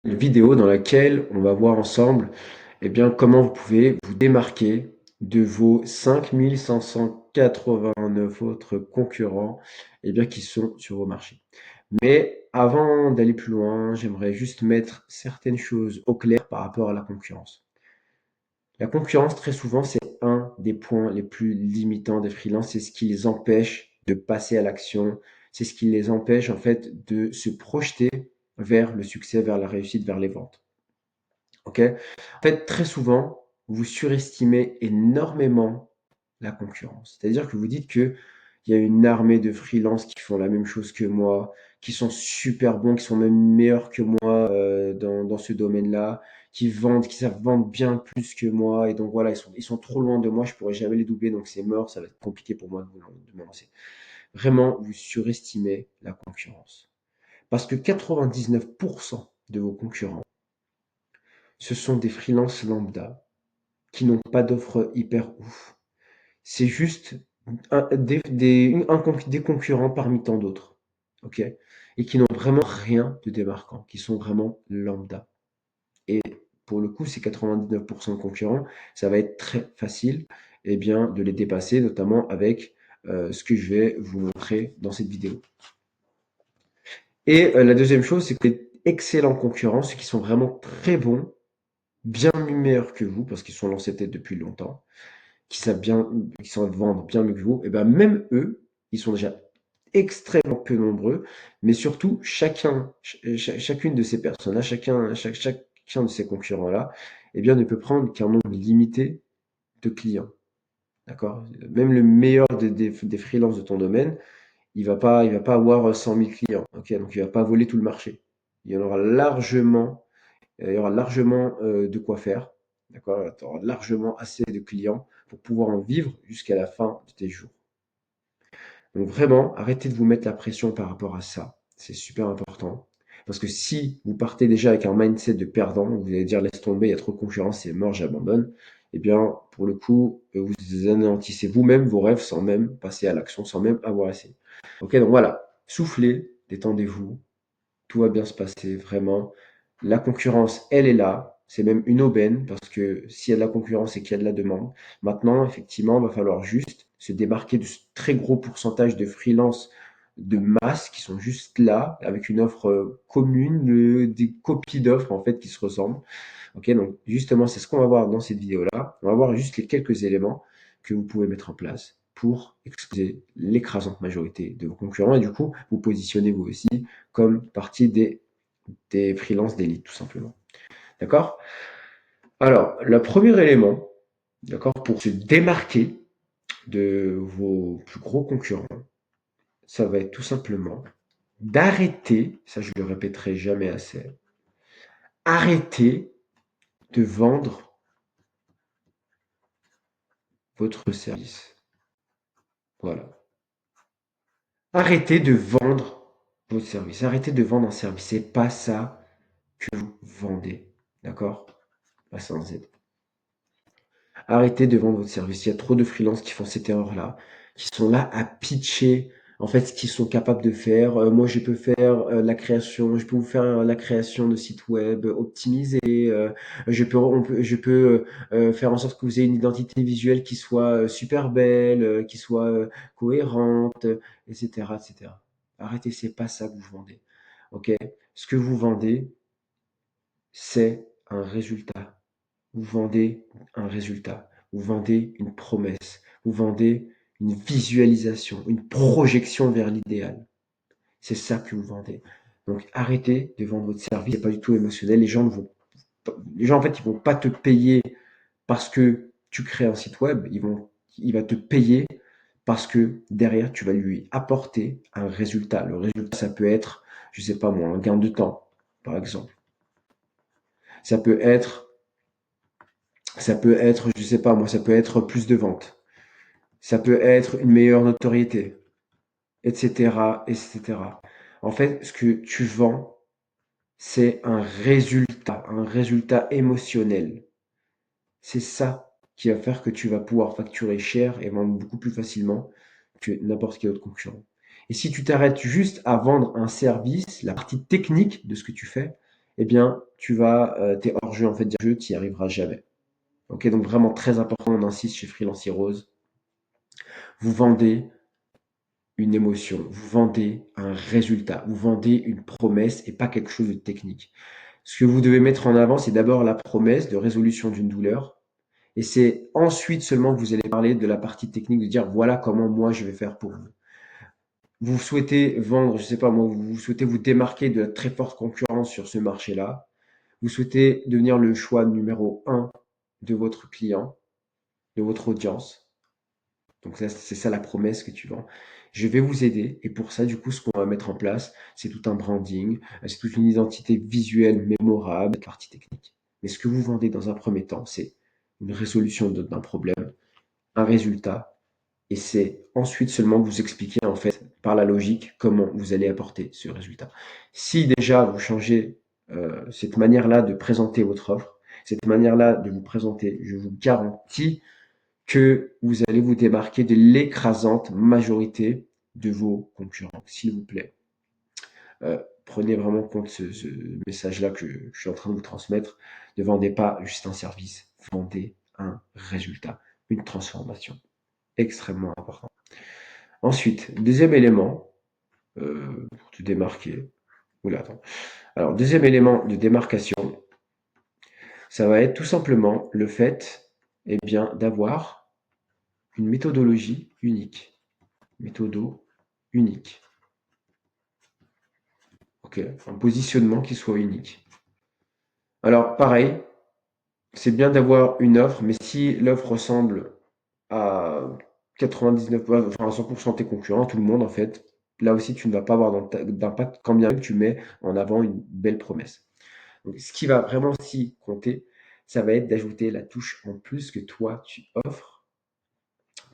vidéo dans laquelle on va voir ensemble comment vous pouvez vous démarquer de vos 5589 autres concurrents qui sont sur vos marchés. Mais avant d'aller plus loin, j'aimerais juste mettre certaines choses au clair par rapport à la concurrence. La concurrence, très souvent, c'est un des points les plus limitants des freelances. C'est ce qui les empêche de passer à l'action. C'est ce qui les empêche, en fait, de se projeter vers le succès, vers la réussite, vers les ventes. Ok? En fait, très souvent, vous surestimez énormément la concurrence. C'est-à-dire que vous dites que il y a une armée de freelances qui font la même chose que moi, qui sont super bons, qui sont même meilleurs que moi dans ce domaine-là, qui savent vendre bien plus que moi. Et donc voilà, ils sont trop loin de moi, je pourrais jamais les doubler, donc c'est mort, ça va être compliqué pour moi de me lancer. Vraiment, vous surestimez la concurrence. Parce que 99% de vos concurrents, ce sont des freelances lambda qui n'ont pas d'offre hyper ouf. C'est juste des concurrents parmi tant d'autres. Ok? Et qui n'ont vraiment rien de démarquant, qui sont vraiment lambda. Et pour le coup, ces 99% de concurrents, ça va être très facile de les dépasser, notamment avec ce que je vais vous montrer dans cette vidéo. Et la deuxième chose, c'est que les excellents concurrents, ceux qui sont vraiment très bons, bien meilleurs que vous, parce qu'ils sont lancés peut-être depuis longtemps, qui savent vendre bien mieux que vous, et ben même eux, ils sont déjà extrêmement peu nombreux, mais surtout chacune de ces personnes-là, chacun de ces concurrents-là, ne peut prendre qu'un nombre limité de clients. D'accord? Même le meilleur des freelances de ton domaine, il va pas avoir 100 000 clients. Ok? Donc il va pas voler tout le marché. Il y en aura largement il y aura largement de quoi faire. D'accord? Tu auras largement assez de clients pour pouvoir en vivre jusqu'à la fin de tes jours. Donc vraiment, arrêtez de vous mettre la pression par rapport à ça. C'est super important. Parce que si vous partez déjà avec un mindset de perdant, vous allez dire laisse tomber, il y a trop de concurrence, c'est mort, j'abandonne. Eh bien, pour le coup, vous anéantissez vous-même vos rêves sans même passer à l'action, sans même avoir essayé. Ok, donc voilà, soufflez, détendez-vous, tout va bien se passer, vraiment. La concurrence, elle est là. C'est même une aubaine parce que s'il y a de la concurrence et qu'il y a de la demande, maintenant, effectivement, il va falloir juste se démarquer de ce très gros pourcentage de freelance de masse qui sont juste là avec une offre commune, des copies d'offres en fait qui se ressemblent. Ok, donc justement, c'est ce qu'on va voir dans cette vidéo-là. On va voir juste les quelques éléments que vous pouvez mettre en place pour excluer l'écrasante majorité de vos concurrents et du coup, vous positionnez vous aussi comme partie des freelances d'élite, tout simplement. D'accord? Alors, le premier élément, d'accord, pour se démarquer de vos plus gros concurrents, ça va être tout simplement d'arrêter, ça je le répéterai jamais assez, arrêter de vendre votre service. Voilà. Arrêtez de vendre votre service. Arrêtez de vendre un service. C'est pas ça que vous vendez. D'accord? Pas sans Z. Arrêtez de vendre votre service. Il y a trop de freelances qui font cette erreur-là, qui sont là à pitcher en fait ce qu'ils sont capables de faire. Moi, je peux faire la création, je peux vous faire la création de sites web optimisés. Je peux faire en sorte que vous ayez une identité visuelle qui soit super belle, qui soit cohérente, etc., etc. Arrêtez, c'est pas ça que vous vendez. Ok? Ce que vous vendez, c'est un résultat. Vous vendez un résultat, vous vendez une promesse, vous vendez une visualisation, une projection vers l'idéal. C'est ça que vous vendez. Donc arrêtez de vendre votre service, c'est pas du tout émotionnel. Les gens en fait, ils vont pas te payer parce que tu crées un site web, il va te payer parce que derrière tu vas lui apporter un résultat. Le résultat, ça peut être, je sais pas moi, un gain de temps, par exemple. Ça peut être je sais pas moi, ça peut être plus de ventes. Ça peut être une meilleure notoriété, etc., etc. En fait, ce que tu vends, c'est un résultat émotionnel. C'est ça qui va faire que tu vas pouvoir facturer cher et vendre beaucoup plus facilement que n'importe quel autre concurrent. Et si tu t'arrêtes juste à vendre un service, la partie technique de ce que tu fais, eh bien, t'es hors jeu, en fait, jeu, tu n'y arriveras jamais. Ok, donc vraiment très important, on insiste chez Freelance Heroes. Vous vendez une émotion, vous vendez un résultat, vous vendez une promesse et pas quelque chose de technique. Ce que vous devez mettre en avant, c'est d'abord la promesse de résolution d'une douleur. Et c'est ensuite seulement que vous allez parler de la partie technique, de dire voilà comment moi je vais faire pour vous. Vous souhaitez vendre, je sais pas moi, vous souhaitez vous démarquer de la très forte concurrence sur ce marché-là. Vous souhaitez devenir le choix numéro un de votre client, de votre audience. Donc c'est ça la promesse que tu vends. Je vais vous aider et pour ça, du coup, ce qu'on va mettre en place, c'est tout un branding, c'est toute une identité visuelle mémorable, partie technique. Mais ce que vous vendez dans un premier temps, c'est une résolution d'un problème, un résultat, et c'est ensuite seulement que vous expliquez en fait par la logique comment vous allez apporter ce résultat. Si déjà vous changez cette manière-là de présenter votre offre, cette manière-là de vous présenter, je vous garantis que vous allez vous démarquer de l'écrasante majorité de vos concurrents, s'il vous plaît. Prenez vraiment compte ce message-là que je suis en train de vous transmettre. Ne vendez pas juste un service, vendez un résultat, une transformation. Extrêmement important. Ensuite, deuxième élément, pour te démarquer. Oula, attends. Alors, deuxième élément de démarcation, ça va être tout simplement le fait, eh bien, d'avoir une méthodologie unique. Méthodo unique. Ok, un positionnement qui soit unique. Alors, pareil, c'est bien d'avoir une offre, mais si l'offre ressemble à 99, enfin à 100% tes concurrents, tout le monde en fait, là aussi tu ne vas pas avoir d'impact quand bien même tu mets en avant une belle promesse. Donc, ce qui va vraiment aussi compter, ça va être d'ajouter la touche en plus que toi tu offres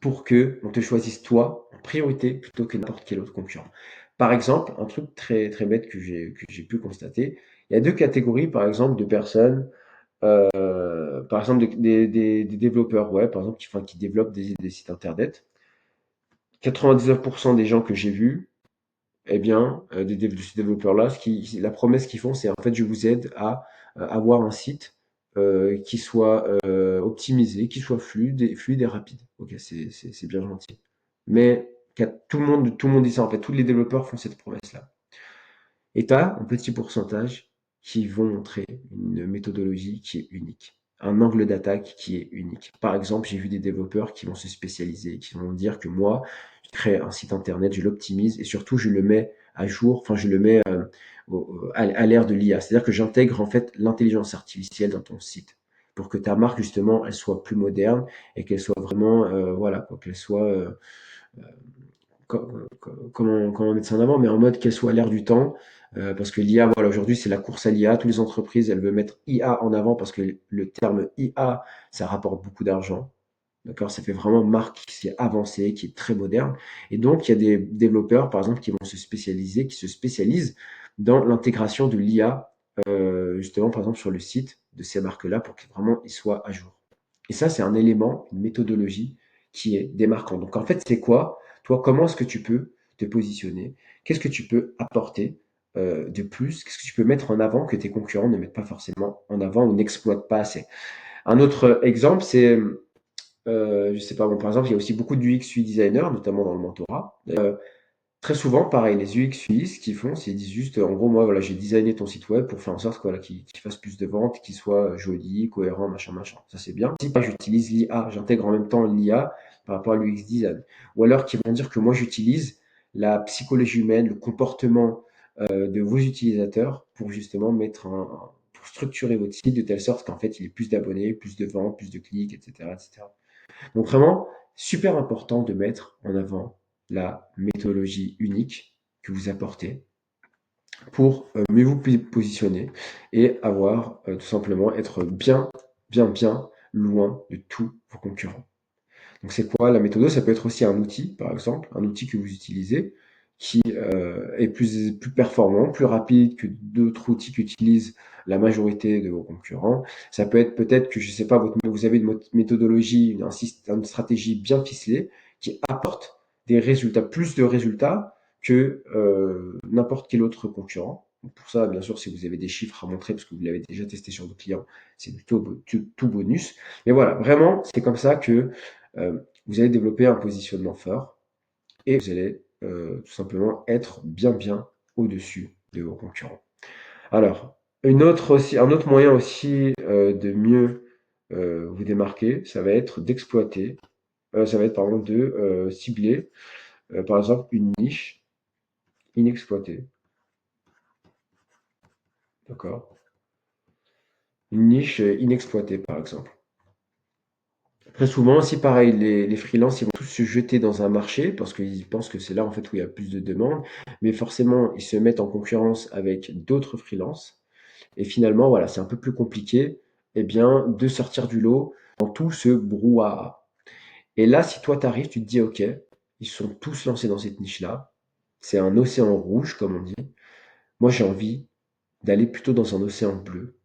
pour que on te choisisse toi en priorité plutôt que n'importe quel autre concurrent. Par exemple, un truc très très bête que j'ai pu constater, il y a deux catégories par exemple de personnes, par exemple des développeurs web, par exemple qui développent des sites internet. 99% des gens que j'ai vus, eh bien, de ces développeurs-là, la promesse qu'ils font, c'est en fait, je vous aide à avoir un site qui soit optimisé, qui soit fluide et rapide. Ok, c'est bien gentil. Mais tout le monde dit ça en fait. Tous les développeurs font cette promesse-là. Et tu as un petit pourcentage qui vont montrer une méthodologie qui est unique, un angle d'attaque qui est unique. Par exemple, j'ai vu des développeurs qui vont se spécialiser, qui vont dire que moi, je crée un site internet, je l'optimise et surtout je le mets à jour, enfin je le mets à l'ère de l'IA. C'est-à-dire que j'intègre en fait l'intelligence artificielle dans ton site pour que ta marque justement elle soit plus moderne et qu'elle soit vraiment voilà quoi, qu'elle soit comment mettre ça en avant, mais en mode qu'elle soit à l'air du temps, parce que l'IA, voilà, aujourd'hui, c'est la course à l'IA. Toutes les entreprises, elles veulent mettre IA en avant parce que le terme IA, ça rapporte beaucoup d'argent. D'accord? Ça fait vraiment marque qui est avancée, qui est très moderne. Et donc, il y a des développeurs, par exemple, qui vont se spécialiser, qui se spécialisent dans l'intégration de l'IA, justement, par exemple, sur le site de ces marques-là pour que vraiment ils soient à jour. Et ça, c'est un élément, une méthodologie qui est démarquant. Donc, en fait, c'est quoi? Toi, comment est-ce que tu peux te positionner? Qu'est-ce que tu peux apporter de plus? Qu'est-ce que tu peux mettre en avant que tes concurrents ne mettent pas forcément en avant ou n'exploitent pas assez? Un autre exemple, c'est je sais pas, bon, par exemple, il y a aussi beaucoup de UX UI designers, notamment dans le mentorat. Très souvent, pareil, les UX UI, ce qu'ils font, c'est qu'ils disent juste, en gros, moi, voilà, j'ai designé ton site web pour faire en sorte voilà, qu'il fasse plus de ventes, qu'il soit joli, cohérent, machin, machin. Ça, c'est bien. Si j'utilise l'IA, j'intègre en même temps l'IA par rapport à l'UX design. Ou alors qu'ils vont dire que moi, j'utilise la psychologie humaine, le comportement de vos utilisateurs pour justement pour structurer votre site de telle sorte qu'en fait, il y ait plus d'abonnés, plus de ventes, plus de clics, etc., etc. Donc vraiment, super important de mettre en avant la méthodologie unique que vous apportez pour mieux vous positionner et avoir tout simplement être bien, bien, bien loin de tous vos concurrents. Donc c'est quoi la méthode? Ça peut être aussi un outil, par exemple, un outil que vous utilisez qui est plus performant, plus rapide que d'autres outils qu'utilisent la majorité de vos concurrents. Ça peut être peut-être que, je sais pas, vous avez une méthodologie, une stratégie bien ficelée qui apporte des résultats, plus de résultats que n'importe quel autre concurrent. Pour ça, bien sûr, si vous avez des chiffres à montrer, parce que vous l'avez déjà testé sur vos clients, c'est du tout bonus. Mais voilà, vraiment, c'est comme ça que vous allez développer un positionnement fort et vous allez tout simplement être bien au-dessus de vos concurrents. Alors, un autre moyen aussi de mieux vous démarquer, ça va être d'exploiter, ça va être pardon, de cibler par exemple une niche inexploitée, d'accord? Une niche inexploitée par exemple. Très souvent aussi pareil, les freelances ils vont tous se jeter dans un marché parce qu'ils pensent que c'est là en fait où il y a plus de demandes, mais forcément ils se mettent en concurrence avec d'autres freelances. Et finalement, voilà, c'est un peu plus compliqué, eh bien, de sortir du lot dans tout ce brouhaha. Et là, si toi t'arrives, tu te dis, OK, ils sont tous lancés dans cette niche-là. C'est un océan rouge, comme on dit. Moi, j'ai envie d'aller plutôt dans un océan bleu,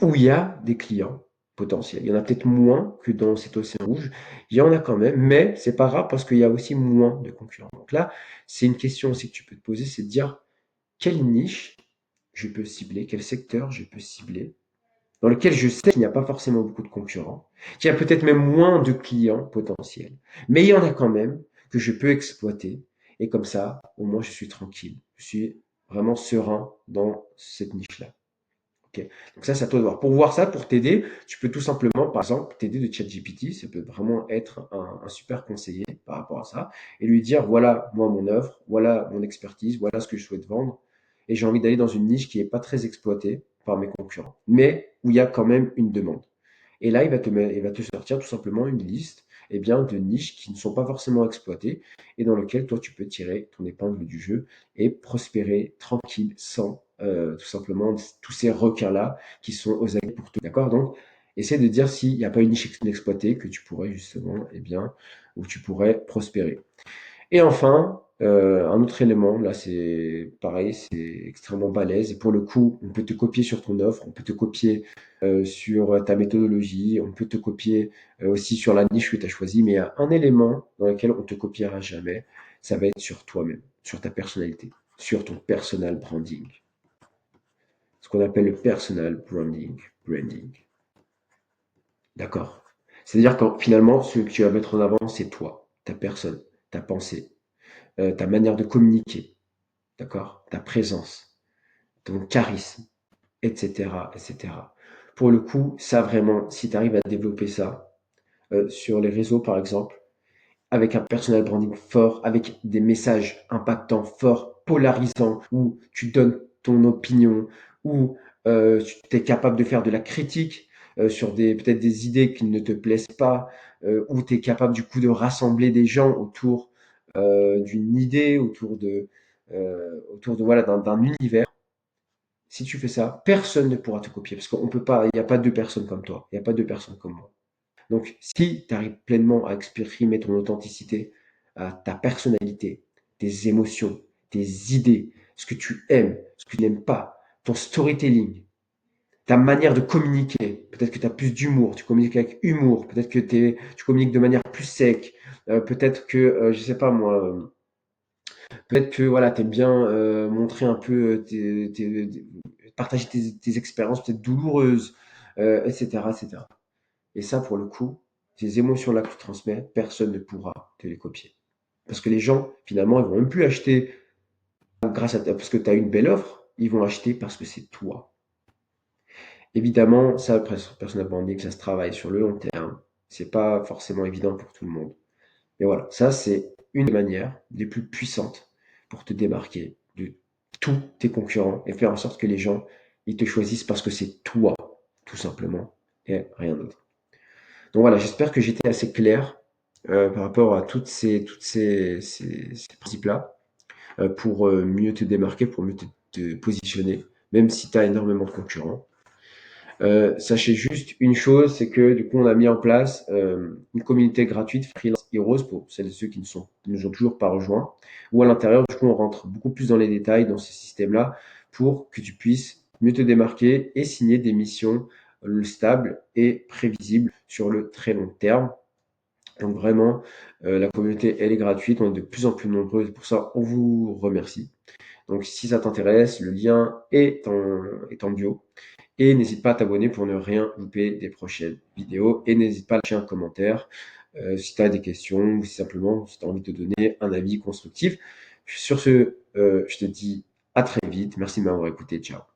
où il y a des clients potentiels. Il y en a peut-être moins que dans cet océan rouge. Il y en a quand même, mais c'est pas grave parce qu'il y a aussi moins de concurrents. Donc là, c'est une question aussi que tu peux te poser, c'est de dire quelle niche je peux cibler, quel secteur je peux cibler dans lequel je sais qu'il n'y a pas forcément beaucoup de concurrents, qu'il y a peut-être même moins de clients potentiels, mais il y en a quand même que je peux exploiter. Et comme ça, au moins, je suis tranquille. Je suis vraiment serein dans cette niche-là. Ok. Donc ça, c'est à toi de voir. Pour voir ça, pour t'aider, tu peux tout simplement, par exemple, t'aider de ChatGPT. Ça peut vraiment être un super conseiller par rapport à ça. Et lui dire, voilà, moi, mon œuvre, voilà mon expertise, voilà ce que je souhaite vendre. Et j'ai envie d'aller dans une niche qui n'est pas très exploitée par mes concurrents, mais où il y a quand même une demande. Et là, il va te sortir tout simplement une liste eh bien, de niches qui ne sont pas forcément exploitées et dans lesquelles toi, tu peux tirer ton épingle du jeu et prospérer tranquille sans tout simplement tous ces requins-là qui sont aux aguets pour tout. D'accord? Donc, essaie de dire s'il n'y a pas une niche inexploitée que tu pourrais justement, eh bien, où tu pourrais prospérer. Et enfin, un autre élément, là c'est pareil, c'est extrêmement balèze. Et pour le coup, on peut te copier sur ton offre, on peut te copier sur ta méthodologie, on peut te copier aussi sur la niche que tu as choisie, mais il y a un élément dans lequel on te copiera jamais, ça va être sur toi-même, sur ta personnalité, sur ton personal branding. Ce qu'on appelle le personal branding. D'accord? C'est-à-dire que finalement, ce que tu vas mettre en avant, c'est toi, ta personne, ta pensée, ta manière de communiquer, d'accord? Ta présence, ton charisme, etc., etc. Pour le coup, ça vraiment, si tu arrives à développer ça sur les réseaux, par exemple, avec un personal branding fort, avec des messages impactants, forts, polarisants, où tu donnes ton opinion, où tu es capable de faire de la critique sur peut-être des idées qui ne te plaisent pas, où tu es capable du coup de rassembler des gens autour d'une idée, autour de voilà d'un univers. Si tu fais ça, personne ne pourra te copier parce qu'on peut pas, il n'y a pas deux personnes comme toi, il n'y a pas deux personnes comme moi. Donc, si tu arrives pleinement à exprimer ton authenticité, ta personnalité, tes émotions, tes idées, ce que tu aimes, ce que tu n'aimes pas, ton storytelling, ta manière de communiquer, peut-être que tu as plus d'humour, tu communiques avec humour, peut-être que tu communiques de manière plus sec, peut-être que, je sais pas moi, peut-être que voilà, tu aimes bien montrer un peu, partager tes expériences peut-être douloureuses, etc., etc. Et ça, pour le coup, ces émotions-là que tu transmets, personne ne pourra te les copier. Parce que les gens, finalement, ils vont même plus acheter grâce à parce que tu as une belle offre, ils vont acheter parce que c'est toi. Évidemment, ça, personal branding, ça se travaille sur le long terme. C'est pas forcément évident pour tout le monde. Mais voilà, ça, c'est une des manières les plus puissantes pour te démarquer de tous tes concurrents et faire en sorte que les gens, ils te choisissent parce que c'est toi, tout simplement, et rien d'autre. Donc voilà, j'espère que j'étais assez clair par rapport à ces principes-là pour mieux te démarquer, pour mieux te positionner, même si tu as énormément de concurrents. Sachez juste une chose, c'est que du coup on a mis en place une communauté gratuite Freelance Heroes pour celles et ceux qui nous ont toujours pas rejoints, où à l'intérieur du coup on rentre beaucoup plus dans les détails dans ce système-là pour que tu puisses mieux te démarquer et signer des missions stables et prévisibles sur le très long terme. Donc vraiment, la communauté elle est gratuite, on est de plus en plus nombreux, et pour ça on vous remercie. Donc si ça t'intéresse, le lien est en bio. Et n'hésite pas à t'abonner pour ne rien louper des prochaines vidéos. Et n'hésite pas à lâcher un commentaire si tu as des questions ou si simplement si tu as envie de te donner un avis constructif. Sur ce, je te dis à très vite. Merci de m'avoir écouté. Ciao.